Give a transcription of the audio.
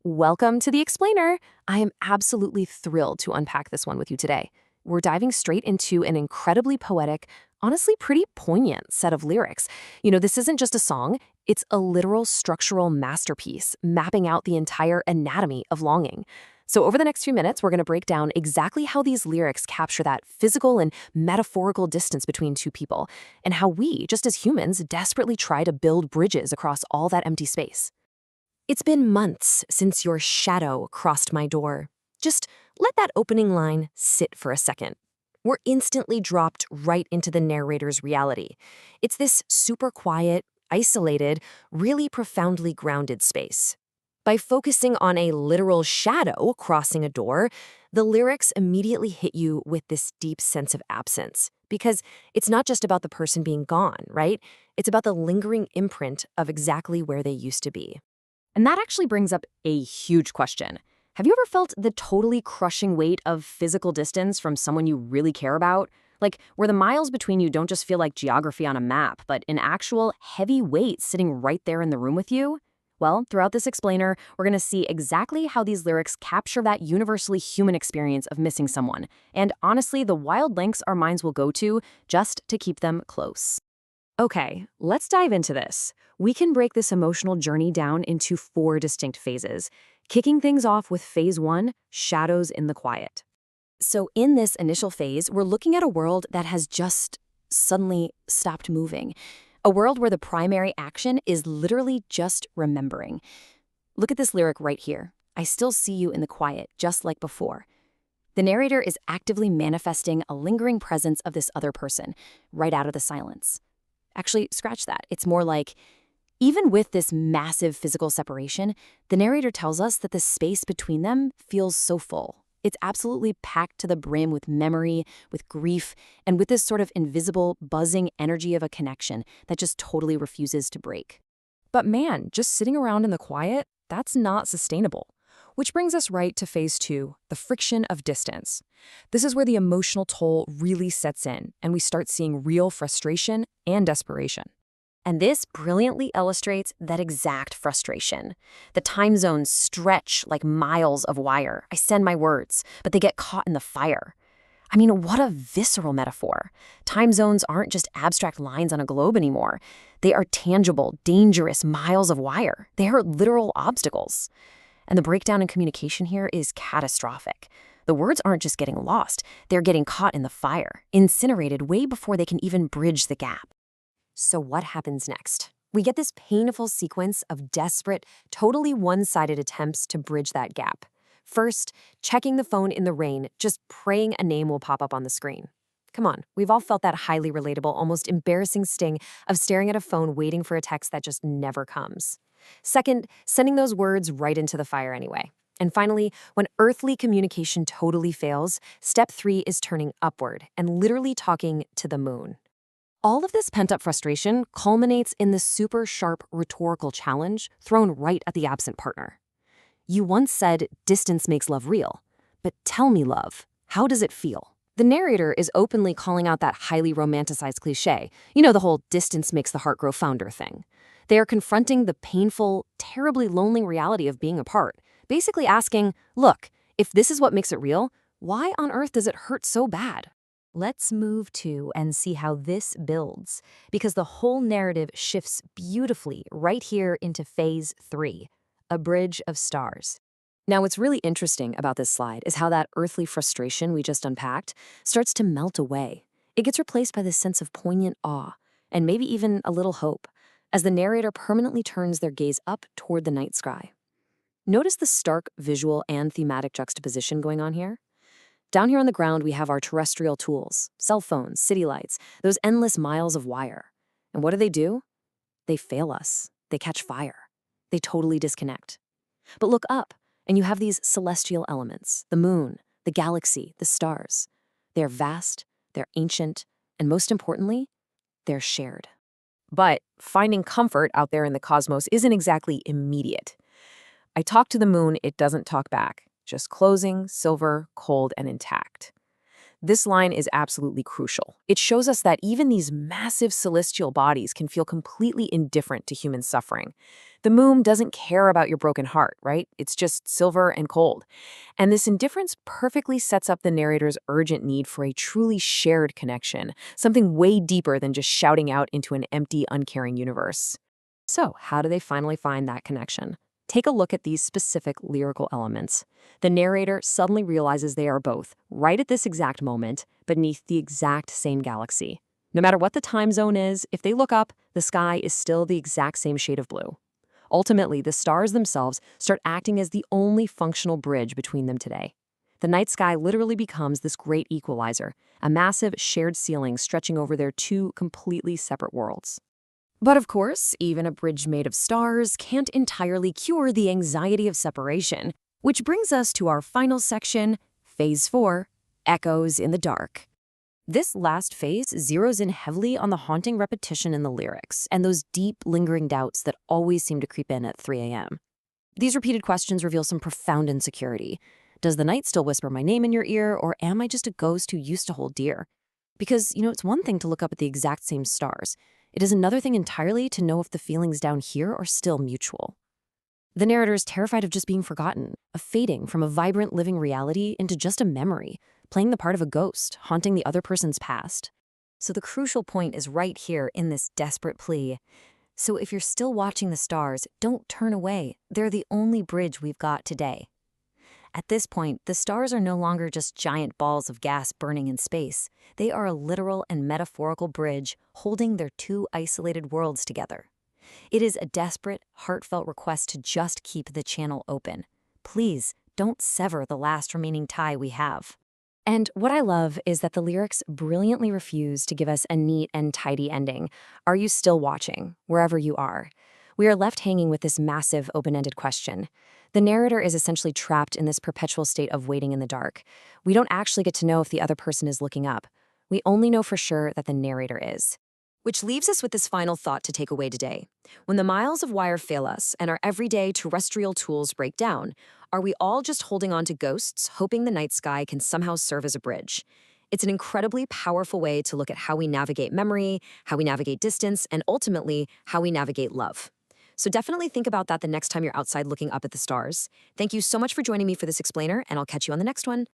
Welcome to The Explainer. I am absolutely thrilled to unpack this one with you today. We're diving straight into an incredibly poetic, honestly pretty poignant set of lyrics. This isn't just a song, it's a literal structural masterpiece mapping out the entire anatomy of longing. So over the next few minutes, we're going to break down exactly how these lyrics capture that physical and metaphorical distance between two people, and how we, just as humans, desperately try to build bridges across all that empty space. It's been months since your shadow crossed my door. Just let that opening line sit for a second. We're instantly dropped right into the narrator's reality. It's this super quiet, isolated, really profoundly grounded space. By focusing on a literal shadow crossing a door, the lyrics immediately hit you with this deep sense of absence. Because it's not just about the person being gone, right? It's about the lingering imprint of exactly where they used to be. And that actually brings up a huge question. Have you ever felt the totally crushing weight of physical distance from someone you really care about? Like, where the miles between you don't just feel like geography on a map, but an actual heavy weight sitting right there in the room with you? Well, throughout this explainer, we're going to see exactly how these lyrics capture that universally human experience of missing someone, and honestly, the wild lengths our minds will go to just to keep them close. Okay, let's dive into this. We can break this emotional journey down into 4 distinct phases, kicking things off with phase 1, shadows in the quiet. So in this initial phase, we're looking at a world that has just suddenly stopped moving. A world where the primary action is literally just remembering. Look at this lyric right here. I still see you in the quiet, just like before. The narrator is actively manifesting a lingering presence of this other person, right out of the silence. Actually, scratch that. It's more like, even with this massive physical separation, the narrator tells us that the space between them feels so full. It's absolutely packed to the brim with memory, with grief, and with this sort of invisible, buzzing energy of a connection that just totally refuses to break. But man, just sitting around in the quiet, that's not sustainable. Which brings us right to phase 2, the friction of distance. This is where the emotional toll really sets in, and we start seeing real frustration and desperation. And this brilliantly illustrates that exact frustration. The time zones stretch like miles of wire. I send my words, but they get caught in the fire. I mean, what a visceral metaphor. Time zones aren't just abstract lines on a globe anymore. They are tangible, dangerous miles of wire. They are literal obstacles. And the breakdown in communication here is catastrophic. The words aren't just getting lost, they're getting caught in the fire, incinerated way before they can even bridge the gap. So what happens next? We get this painful sequence of desperate, totally one-sided attempts to bridge that gap. First, checking the phone in the rain, just praying a name will pop up on the screen. Come on, we've all felt that highly relatable, almost embarrassing sting of staring at a phone waiting for a text that just never comes. Second, sending those words right into the fire anyway. And finally, when earthly communication totally fails, step 3 is turning upward and literally talking to the moon. All of this pent-up frustration culminates in the super sharp rhetorical challenge thrown right at the absent partner. You once said, distance makes love real. But tell me, love, how does it feel? The narrator is openly calling out that highly romanticized cliche, the whole distance makes the heart grow fonder thing. They are confronting the painful, terribly lonely reality of being apart, basically asking, look, if this is what makes it real, why on earth does it hurt so bad? Let's move to and see how this builds, because the whole narrative shifts beautifully right here into phase 3, a bridge of stars. Now, what's really interesting about this slide is how that earthly frustration we just unpacked starts to melt away. It gets replaced by this sense of poignant awe, and maybe even a little hope, as the narrator permanently turns their gaze up toward the night sky. Notice the stark visual and thematic juxtaposition going on here? Down here on the ground, we have our terrestrial tools, cell phones, city lights, those endless miles of wire. And what do? They fail us. They catch fire. They totally disconnect. But look up, and you have these celestial elements, the moon, the galaxy, the stars. They're vast, they're ancient, and most importantly, they're shared. But finding comfort out there in the cosmos isn't exactly immediate. I talk to the moon, it doesn't talk back. Just closing, silver, cold, and intact. This line is absolutely crucial. It shows us that even these massive celestial bodies can feel completely indifferent to human suffering. The moon doesn't care about your broken heart, right? It's just silver and cold. And this indifference perfectly sets up the narrator's urgent need for a truly shared connection, something way deeper than just shouting out into an empty, uncaring universe. So, how do they finally find that connection? Take a look at these specific lyrical elements. The narrator suddenly realizes they are both, right at this exact moment, beneath the exact same galaxy. No matter what the time zone is, if they look up, the sky is still the exact same shade of blue. Ultimately, the stars themselves start acting as the only functional bridge between them today. The night sky literally becomes this great equalizer, a massive shared ceiling stretching over their two completely separate worlds. But of course, even a bridge made of stars can't entirely cure the anxiety of separation, which brings us to our final section, Phase 4, Echoes in the Dark. This last phase zeroes in heavily on the haunting repetition in the lyrics and those deep, lingering doubts that always seem to creep in at 3 a.m. These repeated questions reveal some profound insecurity. Does the night still whisper my name in your ear, or am I just a ghost who used to hold dear? Because, it's one thing to look up at the exact same stars. It is another thing entirely to know if the feelings down here are still mutual. The narrator is terrified of just being forgotten, of fading from a vibrant living reality into just a memory, playing the part of a ghost, haunting the other person's past. So the crucial point is right here in this desperate plea. So if you're still watching the stars, don't turn away. They're the only bridge we've got today. At this point, the stars are no longer just giant balls of gas burning in space. They are a literal and metaphorical bridge holding their two isolated worlds together. It is a desperate, heartfelt request to just keep the channel open. Please, don't sever the last remaining tie we have. And what I love is that the lyrics brilliantly refuse to give us a neat and tidy ending. Are you still watching, wherever you are? We are left hanging with this massive, open-ended question. The narrator is essentially trapped in this perpetual state of waiting in the dark. We don't actually get to know if the other person is looking up. We only know for sure that the narrator is. Which leaves us with this final thought to take away today. When the miles of wire fail us and our everyday terrestrial tools break down, are we all just holding on to ghosts, hoping the night sky can somehow serve as a bridge? It's an incredibly powerful way to look at how we navigate memory, how we navigate distance, and ultimately, how we navigate love. So definitely think about that the next time you're outside looking up at the stars. Thank you so much for joining me for this explainer, and I'll catch you on the next one.